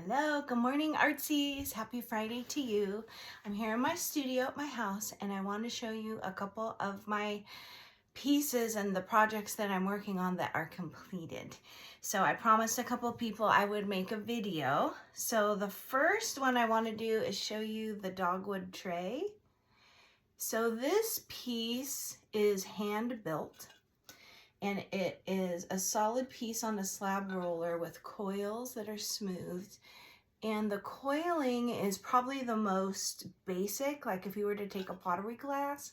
Hello, good morning artsies. Happy Friday to you. I'm here in my studio at my house and I want to show you a couple of my pieces and the projects that I'm working on that are completed. So I promised a couple people I would make a video. So the first one I want to do is show you the dogwood tray. So this piece is hand built. And it is a solid piece on a slab roller with coils that are smoothed. And the coiling is probably the most basic, like if you were to take a pottery class,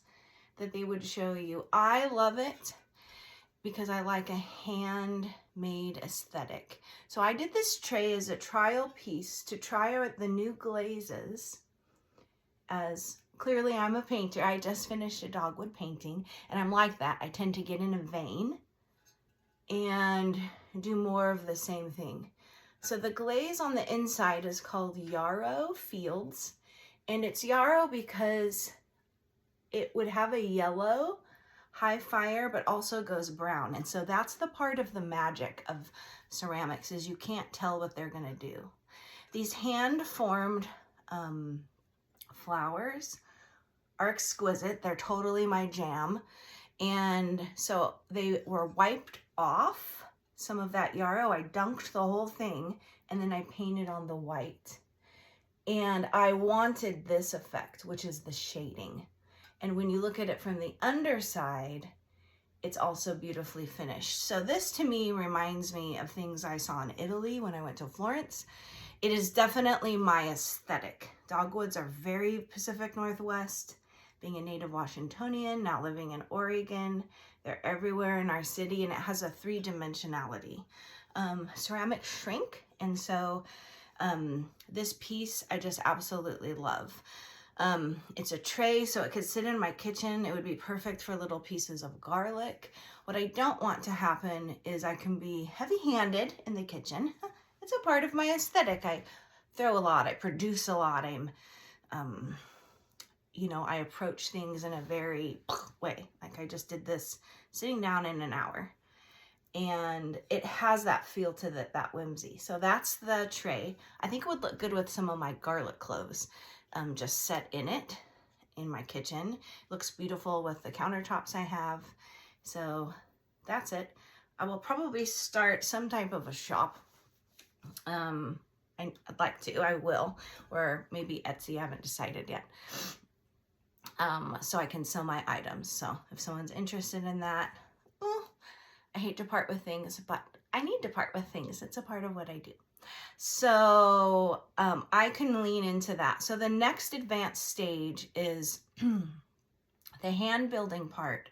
that they would show you. I love it because I like a handmade aesthetic. So I did this tray as a trial piece to try out the new glazes, as clearly I'm a painter. I just finished a dogwood painting and I'm like that. I tend to get in a vein and do more of the same thing. So the glaze on the inside is called Yarrow Fields, and it's yarrow because it would have a yellow high fire but also goes brown. And so that's the part of the magic of ceramics, is you can't tell what they're gonna do. These hand formed flowers are exquisite. They're totally my jam. And so they were wiped off some of that yarrow. I dunked the whole thing and then I painted on the white. And I wanted this effect, which is the shading. And when you look at it from the underside, it's also beautifully finished. So this to me reminds me of things I saw in Italy when I went to Florence. It is definitely my aesthetic. Dogwoods are very Pacific Northwest. Being a native Washingtonian, now living in Oregon, they're everywhere in our city, and it has a three-dimensionality. Ceramics shrink, and so this piece I just absolutely love. It's a tray, so it could sit in my kitchen. It would be perfect for little pieces of garlic. What I don't want to happen is I can be heavy-handed in the kitchen. It's a part of my aesthetic. I throw a lot, I produce a lot, I approach things in a very way. Like I just did this sitting down in an hour. And it has that feel to that whimsy. So that's the tray. I think it would look good with some of my garlic cloves just set in it in my kitchen. Looks beautiful with the countertops I have. So that's it. I will probably start some type of a shop. I'd like to, I will, or maybe Etsy, I haven't decided yet. So I can sell my items. So if someone's interested in that, I hate to part with things, but I need to part with things. It's a part of what I do. So I can lean into that. So the next advanced stage is the hand building part.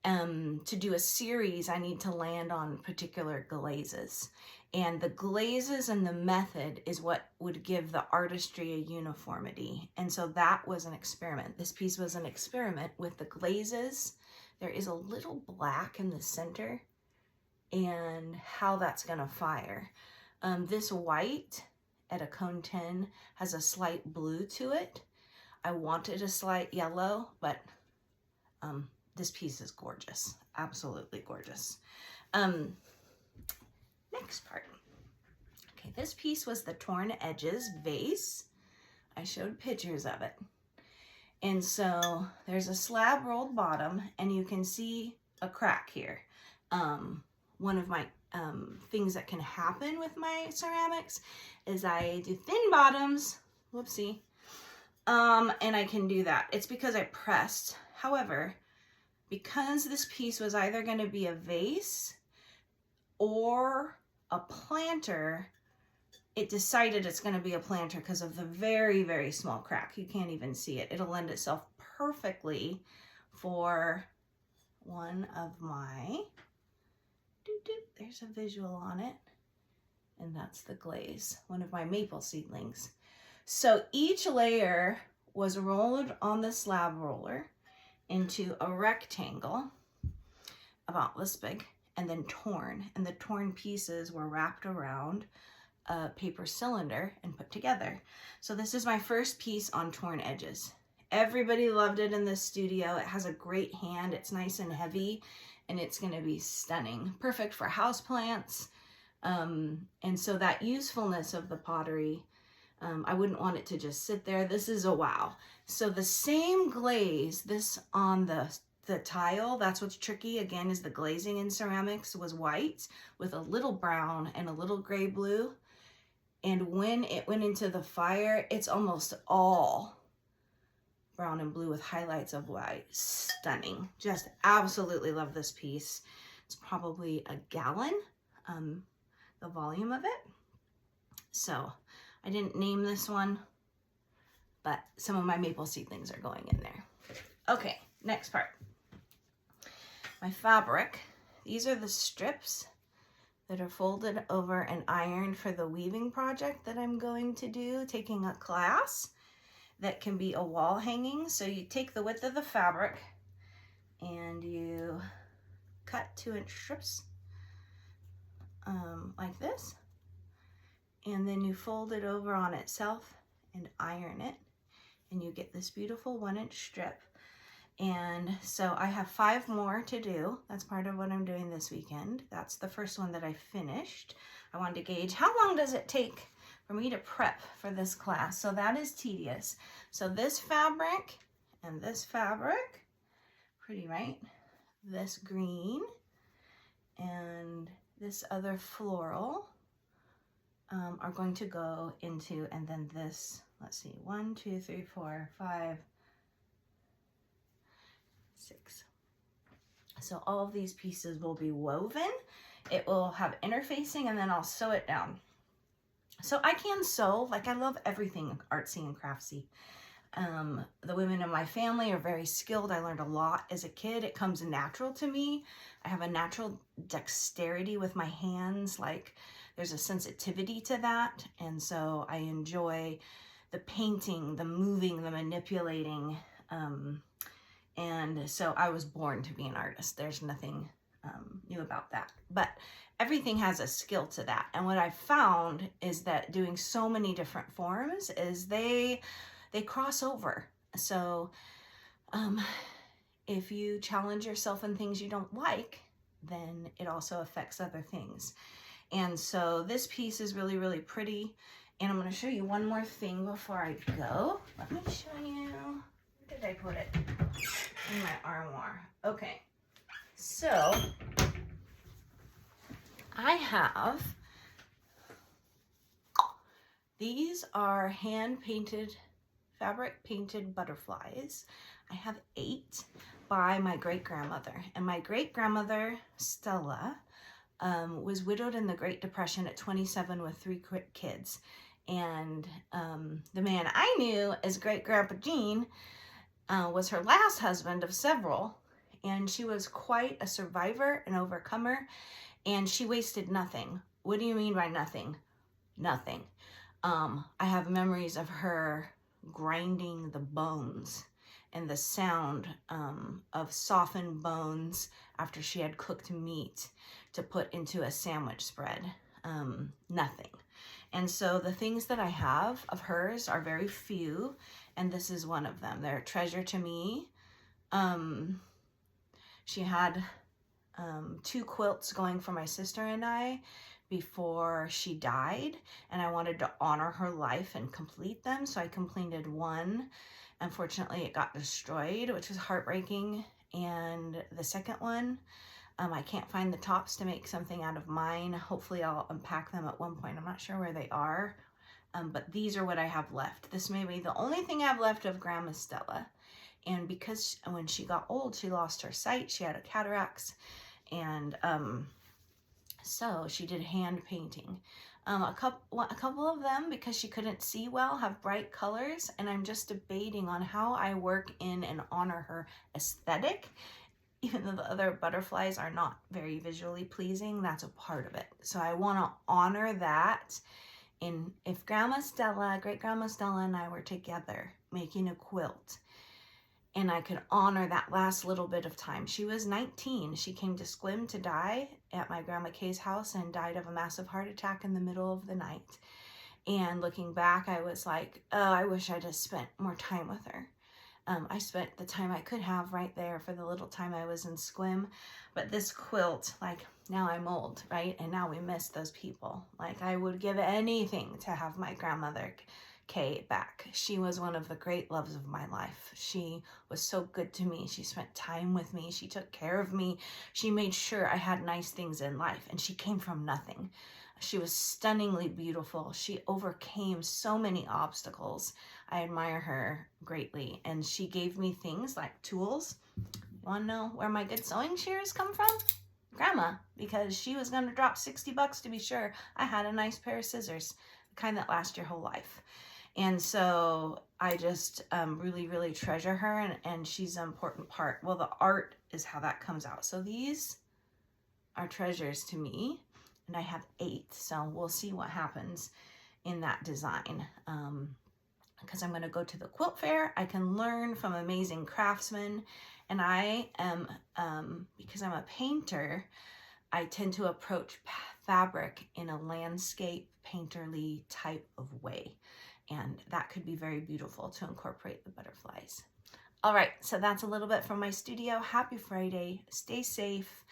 To do a series, I need to land on particular glazes. And the glazes and the method is what would give the artistry a uniformity. And so that was an experiment. This piece was an experiment with the glazes. There is a little black in the center and how that's gonna fire. This white at a cone 10 has a slight blue to it. I wanted a slight yellow, but this piece is gorgeous, absolutely gorgeous. Next part. Okay, this piece was the Torn Edges vase. I showed pictures of it. And so there's a slab rolled bottom and you can see a crack here. One of my things that can happen with my ceramics is I do thin bottoms, whoopsie, and I can do that. It's because I pressed. However, because this piece was either going to be a vase or a planter, it decided it's going to be a planter because of the very, very small crack. You can't even see it. It'll lend itself perfectly for one of my, there's a visual on it, and that's the glaze, one of my maple seedlings. So each layer was rolled on the slab roller into a rectangle about this big, and then torn, and the torn pieces were wrapped around a paper cylinder and put together. So this is my first piece on Torn Edges. Everybody loved it in the studio. It has a great hand, it's nice and heavy, and it's gonna be stunning. Perfect for houseplants, And so that usefulness of the pottery, I wouldn't want it to just sit there. This is a wow. So the same glaze, this on the tile, that's what's tricky again, is the glazing in ceramics was white with a little brown and a little gray blue. And when it went into the fire, it's almost all brown and blue with highlights of white. Stunning. Just absolutely love this piece. It's probably a gallon, the volume of it. So I didn't name this one, but some of my maple seedlings are going in there. Okay, next part. My fabric. These are the strips that are folded over and ironed for the weaving project that I'm going to do, taking a class that can be a wall hanging. So you take the width of the fabric and you cut 2-inch strips like this, and then you fold it over on itself and iron it, and you get this beautiful 1-inch strip. And so I have 5 more to do. That's part of what I'm doing this weekend. That's the first one that I finished. I wanted to gauge how long does it take for me to prep for this class. So that is tedious. So this fabric and this fabric, pretty, right? This green and this other floral are going to go into, and then this, let's see, 1, 2, 3, 4, 5, 6. So all of these pieces will be woven. It will have interfacing, and then I'll sew it down. So I can sew, like I love everything artsy and craftsy. The women in my family are very skilled. I learned a lot as a kid. It comes natural to me. I have a natural dexterity with my hands. Like there's a sensitivity to that. And so I enjoy the painting, the moving, the manipulating. And so I was born to be an artist. There's nothing new about that. But everything has a skill to that. And what I've found is that doing so many different forms is they cross over. So if you challenge yourself in things you don't like, then it also affects other things. And so this piece is really, really pretty. And I'm going to show you one more thing before I go. Let me show you. Where did I put it? In my armoire. Okay. So I have, these are hand painted, fabric painted butterflies. I have 8 by my great-grandmother. And my great-grandmother, Stella, was widowed in the Great Depression at 27 with 3 kids. And the man I knew as Great-Grandpa Gene was her last husband of several. And she was quite a survivor, an overcomer, and she wasted nothing. What do you mean by nothing? Nothing. I have memories of her grinding the bones and the sound of softened bones after she had cooked meat to put into a sandwich spread. Nothing. And so the things that I have of hers are very few, and this is one of them. They're a treasure to me. She had 2 quilts going for my sister and I before she died, and I wanted to honor her life and complete them, so I completed one. Unfortunately, it got destroyed, which was heartbreaking. And the second one, I can't find the tops to make something out of mine. Hopefully I'll unpack them at one point. I'm not sure where they are, but these are what I have left. This may be the only thing I have left of Grandma Stella. And because when she got old, she lost her sight. She had a cataracts, and so she did hand painting. A couple of them, because she couldn't see well, have bright colors, and I'm just debating on how I work in and honor her aesthetic. Even though the other butterflies are not very visually pleasing, that's a part of it. So I want to honor that. And if Grandma Stella, Great-Grandma Stella and I were together making a quilt, and I could honor that last little bit of time. She was 19. She came to Sequim to die at my Grandma Kay's house and died of a massive heart attack in the middle of the night. And looking back, I was like, oh, I wish I'd have spent more time with her. I spent the time I could have right there for the little time I was in Sequim. But this quilt, like, now I'm old, right? And now we miss those people. Like, I would give anything to have my grandmother Kay back. She was one of the great loves of my life. She was so good to me. She spent time with me. She took care of me. She made sure I had nice things in life. And she came from nothing. She was stunningly beautiful. She overcame so many obstacles. I admire her greatly. And she gave me things like tools. Want to know where my good sewing shears come from? Grandma, because she was going to drop 60 bucks to be sure I had a nice pair of scissors, the kind that last your whole life. And so I just really, really treasure her, and she's an important part. Well, the art is how that comes out. So these are treasures to me, and I have 8. So we'll see what happens in that design. Because I'm going to go to the quilt fair, I can learn from amazing craftsmen, and I am, because I'm a painter, I tend to approach fabric in a landscape painterly type of way. And that could be very beautiful to incorporate the butterflies. All right, so that's a little bit from my studio. Happy Friday, stay safe,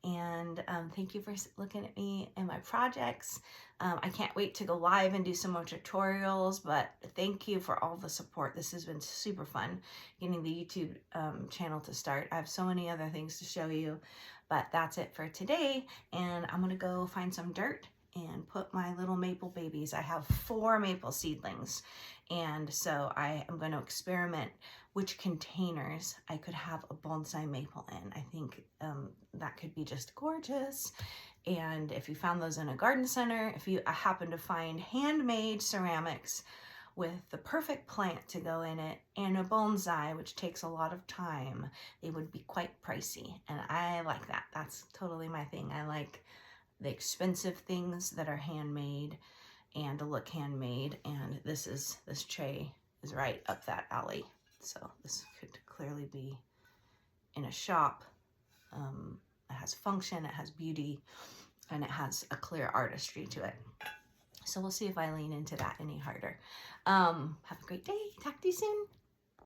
and thank you for looking at me and my projects. I can't wait to go live and do some more tutorials, but thank you for all the support. This has been super fun getting the YouTube channel to start. I have so many other things to show you, but that's it for today, and I'm gonna go find some dirt and put my little maple babies. I have 4 maple seedlings, and so I am going to experiment which containers I could have a bonsai maple in. I think that could be just gorgeous. And if you found those in a garden center, if you happen to find handmade ceramics with the perfect plant to go in it and a bonsai, which takes a lot of time, they would be quite pricey. And I like that. That's totally my thing. I like the expensive things that are handmade and to look handmade, and this tray is right up that alley. So this could clearly be in a shop. It has function, it has beauty, and it has a clear artistry to it. So we'll see if I lean into that any harder. Have a great day. Talk to you soon.